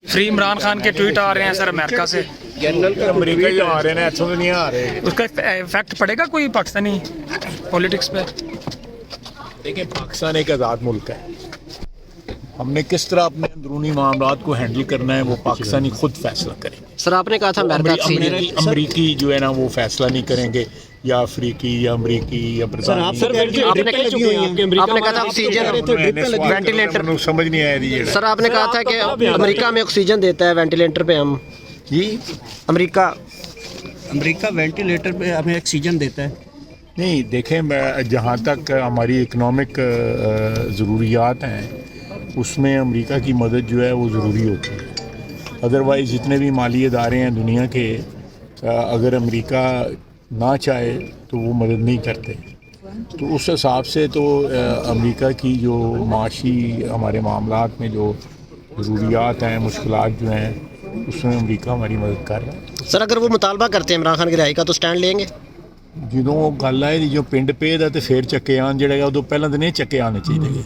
Free Imran Khan के tweet आ रहे हैं सर अमेरिका से, अमेरिका ही आ रहे हैं, ऐसा तो नहीं आ रहे। उसका इफेक्ट पड़ेगा कोई पाकिस्तानी पॉलिटिक्स पे? देखिए, पाकिस्तान एक आज़ाद मुल्क है, हमने किस तरह अपने अंदरूनी मामलात को हैंडल करना है वो पाकिस्तानी खुद फैसला करेंगे। सर आपने कहा था अमरीकी जो है ना वो फैसला नहीं करेंगे, या अफ्रीकी या अमरीकी या आपने कहा था ऑक्सीजन वेंटिलेटर समझ नहीं आया जी। सर आपने कहा था कि अमेरिका में ऑक्सीजन देता है वेंटिलेटर पे हम जी अमेरिका वेंटिलेटर पे हमें ऑक्सीजन देता है। नहीं, देखें, जहाँ तक हमारी इकनॉमिक ज़रूरियात हैं उसमें अमेरिका की मदद जो है वो ज़रूरी होती है। अदरवाइज़ जितने भी माली इदारे हैं दुनिया के, अगर अमेरिका ना चाहे तो वो मदद नहीं करते। तो उस हिसाब से तो अमेरिका की जो माशी हमारे मामलात में जो ज़रूरियात हैं, मुश्किलात जो हैं, उसमें अमेरिका हमारी मदद कर रहा है। सर अगर वो मुतालबा करते हैं इमरान खान की रिहाई का तो स्टैंड लेंगे? ਜਦੋਂ ਗੱਲ ਆਏ ਜੋ ਪਿੰਡ ਪੇ ਦਾ ਤੇ ਫੇਰ ਚੱਕੇ ਆਣ ਜਿਹੜਾ ਉਦੋਂ ਪਹਿਲਾਂ ਤਾਂ ਨਹੀਂ ਚੱਕੇ ਆਣੇ ਚਾਹੀਦੇ।